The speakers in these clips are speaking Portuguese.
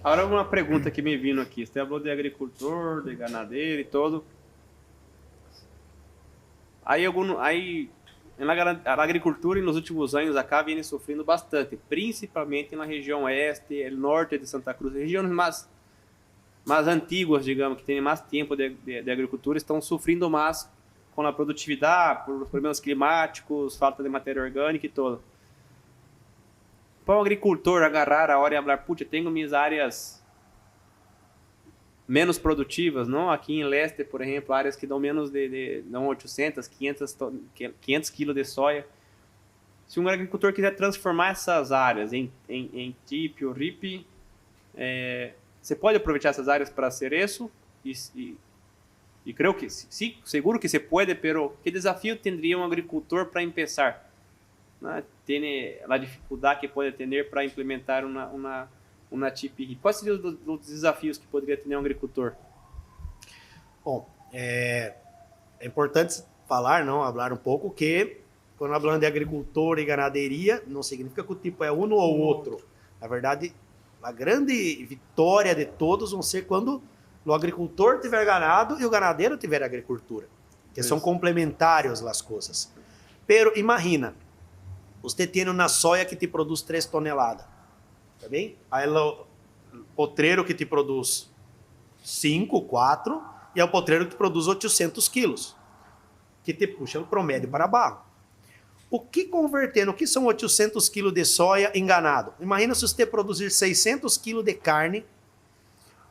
Agora uma pergunta que me vindo aqui. Você falou de agricultor, de ganadeiro e todo. Aí na agricultura, nos últimos anos, acá vem sofrendo bastante, principalmente na região oeste, norte de Santa Cruz, regiões mais antiguas, digamos, que têm mais tempo de agricultura, estão sofrendo mais com a produtividade, por problemas climáticos, falta de matéria orgânica e tudo. Para o agricultor agarrar a hora e falar, putz, eu tenho minhas áreas menos produtivas, não? Aqui em Leste, por exemplo, áreas que dão menos dão 800, 500 quilos de soja. Se um agricultor quiser transformar essas áreas em TIP ou RIP, você pode aproveitar essas áreas para hacer isso e creio que sí, seguro que se pode, pero que desafio teria um agricultor para começar? Tem a dificuldade que pode ter para implementar uma TIP RIP. Quais seriam os desafios que poderia ter um agricultor? Bom, é importante falar um pouco que quando falamos de agricultor e ganaderia, não significa que o tipo é um ou outro. Na verdade, a grande vitória de todos vão ser quando o agricultor tiver ganado e o ganadeiro tiver agricultura, que são complementários as coisas. Pero imagina, você tem uma soja que te produz 3 toneladas, tá bem? Aí o potreiro que te produz 5, 4, e é o potreiro que te produz 800 quilos, que te puxa o promédio para baixo. O que convertendo, o que são 800 quilos de soja em ganado? Imagina se você produzir 600 quilos de carne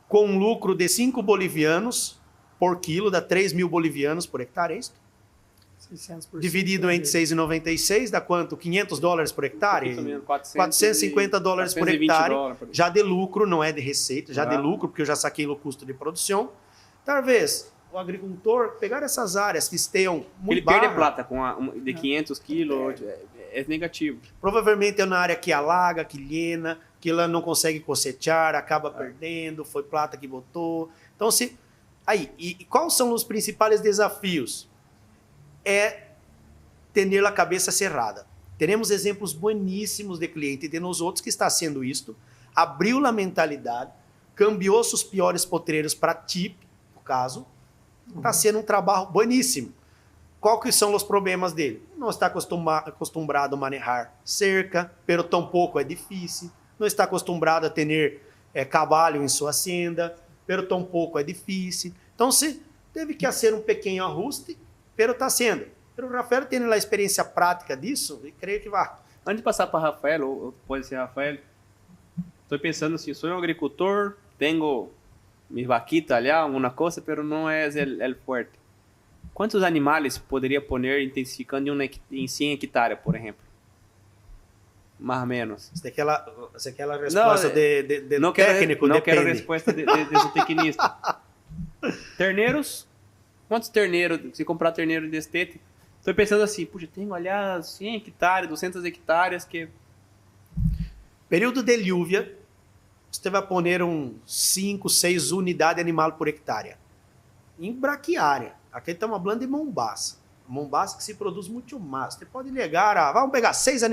com um lucro de 5 bolivianos por quilo, dá 3 mil bolivianos por hectare, é isso? Dividido entre 6,96, dá quanto? $500 por hectare? $450 por hectare, já de lucro, não é de receita, já de lucro, porque eu já saquei o custo de produção. Talvez o agricultor pegar essas áreas que estejam muito baixas. Ele perde plata de 500 quilos, é negativo. Provavelmente é uma área que alaga, que llena, que ela não consegue cosechar, acaba perdendo, foi plata que botou. Então, e quais são os principais desafios? É ter a cabeça cerrada. Teremos exemplos bueníssimos de cliente de nós outros que está sendo isto, abriu a mentalidade, cambiou seus piores potreiros para TIP, no caso, está sendo um trabalho bueníssimo. Qual que são os problemas dele? Não está acostumado a manejar cerca, pero tampouco é difícil. Não está acostumado a ter cavalo em sua senda, pero tampouco é difícil. Então, se teve que fazer um pequeno ajuste, pero está sendo. Pero o Rafael tem a experiência prática disso e creio que vai. Antes de passar para Rafael, ou pode ser Rafael, estou pensando assim, sou um agricultor, tenho mis vaquitas ali, alguma coisa, pero não é o forte. Quantos animais poderia poner intensificando em 100 hectares, por exemplo? Mais ou menos. Você quer a resposta de não técnico? Não quero a resposta de tecnista. Terneiros? Quantos terneiros? Se comprar terneiro de estete, estou pensando assim, puxa, tenho, aliás, 100 hectares, 200 hectares que... Período de lluvia, você vai poner 5, 6 unidades de animal por hectare. Em braquiária. Aqui estamos falando de Mombasa. Mombasa que se produz muito mais. Você pode ligar vamos pegar 6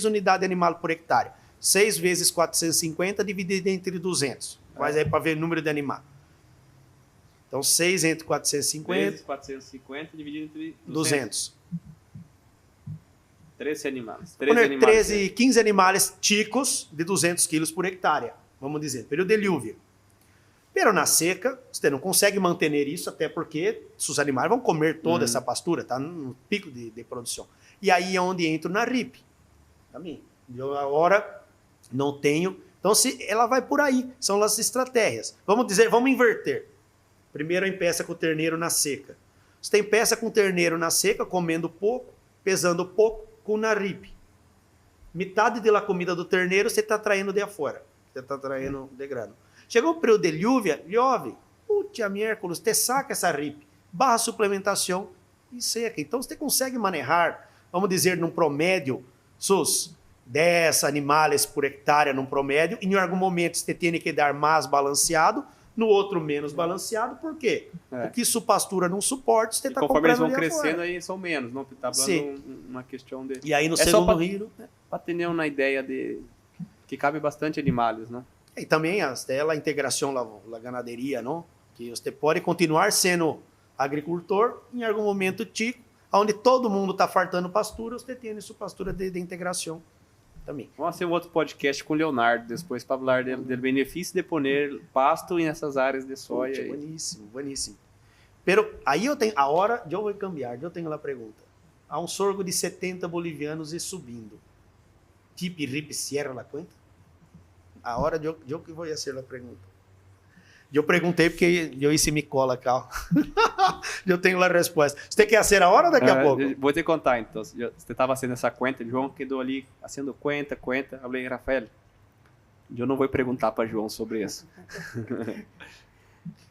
unidades de animal por hectare. 6 vezes 450 dividido entre 200. Faz aí para ver o número de animal. Então, 6 entre 450. Vezes 450 dividido entre 200. 13 animais. 13, 15 animais ticos de 200 quilos por hectare. Vamos dizer, período de lluvia. Pero na seca, você não consegue manter isso, até porque os animais vão comer toda essa pastura, está no pico de produção. E aí é onde entra na RIP. Também. Eu agora não tenho. Então, ela vai por aí. São as estratégias. Vamos inverter. Primeiro empeça com o terneiro na seca. Você tem peça com o terneiro na seca, comendo pouco, pesando pouco, com na RIP. Metade da comida do terneiro você está traindo de afora. Você está traindo de grano. Chegou o período de lluvia, puta miércoles, você saca essa RIP, barra suplementação e seca. Então você consegue manejar, vamos dizer, num promédio, seus 10 animais por hectare num promédio, e em algum momento você tem que dar mais balanceado, no outro menos balanceado, por quê? Porque sua pastura não suporta, você está comprando. Conforme eles vão crescendo, aí são menos, não? Está falando uma questão de... E aí no segundo rio... Para ter uma ideia de que cabe bastante animais, né? E também até a integração da ganaderia, não? Que você pode continuar sendo agricultor em algum momento tico, onde todo mundo está fartando pastura, você tem sua pastura de integração também. Vamos fazer um outro podcast com o Leonardo depois para falar do benefício de pôr pasto nessas áreas de soja. Puxa, bueníssimo, bueníssimo. Pero aí eu tenho, a hora de eu vou cambiar, eu tenho a pergunta. Há um sorgo de 70 bolivianos e subindo. Tipi, rip, cierra la cuenta? A hora de eu que vou fazer a pergunta. Eu perguntei porque eu hice mi cola, Cal. Eu tenho a resposta. Você quer fazer a hora daqui a pouco? Vou te contar, então. Você estava fazendo essa conta, João quedou ali fazendo conta. Eu falei, Rafael, eu não vou perguntar para João sobre isso.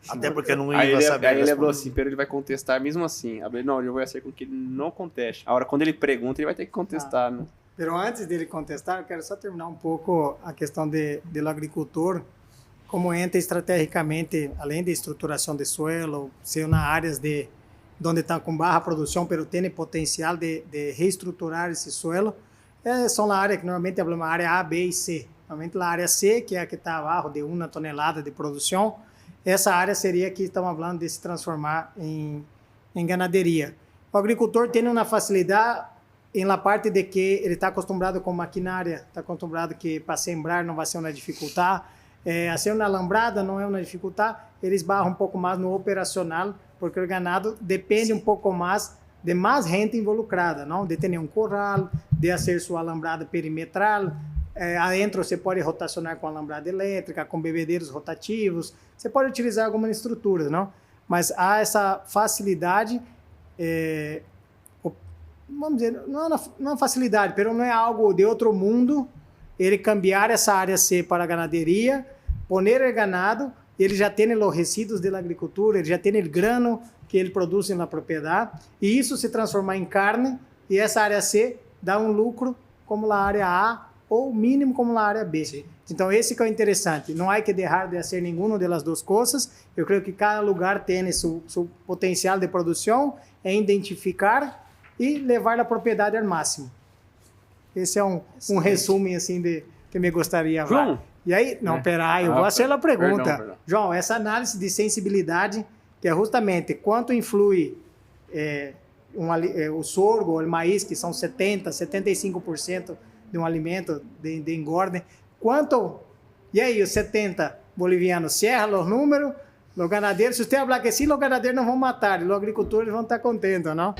Até porque eu não ia saber. Aí ele falou assim, pero ele vai contestar mesmo assim. Eu falei, não, eu vou fazer com que ele não conteste. Agora, quando ele pergunta, ele vai ter que contestar, né? Pero antes dele contestar, eu quero só terminar um pouco a questão do agricultor, como entra estrategicamente, além da estruturação de suelo, ser nas áreas onde está com baixa produção, mas tem potencial de reestruturar esse suelo, são na área que normalmente é uma área A, B e C. Normalmente na área C, que é a que está abaixo de 1 tonelada de produção, essa área seria que estamos falando de se transformar em ganaderia. O agricultor tem uma facilidade em la parte de que ele está acostumado com maquinária, está acostumado que para sembrar não vai ser uma dificuldade, hacer uma alambrada não é uma dificuldade, eles barram um pouco mais no operacional, porque o ganado depende um pouco mais de mais gente involucrada, não? De ter um corral, de fazer sua alambrada perimetral, adentro você pode rotacionar com alambrada elétrica, com bebedeiros rotativos, você pode utilizar algumas estruturas, não? Mas há essa facilidade, vamos dizer, não é facilidade, mas não é algo de outro mundo, ele cambiar essa área C para a ganaderia, poner o ganado, ele já tem os resíduos da agricultura, ele já tem o grano que ele produz na propriedade, e isso se transformar em carne, e essa área C dá um lucro como na área A, ou mínimo como na área B. Sim. Então, esse que é o interessante. Não há que deixar de fazer nenhuma das duas coisas. Eu creio que cada lugar tem seu potencial de produção, identificar e levar a propriedade ao máximo. Esse é um resumo assim que me gostaria. João? E aí, não, peraí, eu vou fazer a pergunta. Perdão. João, essa análise de sensibilidade, que é justamente quanto influi o sorgo, o maíz, que são 70%, 75% de um alimento de engorde, quanto, e aí, os 70 bolivianos, cierra os números, os ganadeiros, se você falar que sim, os ganadeiros não vão matar, e os agricultores vão estar contentes, não?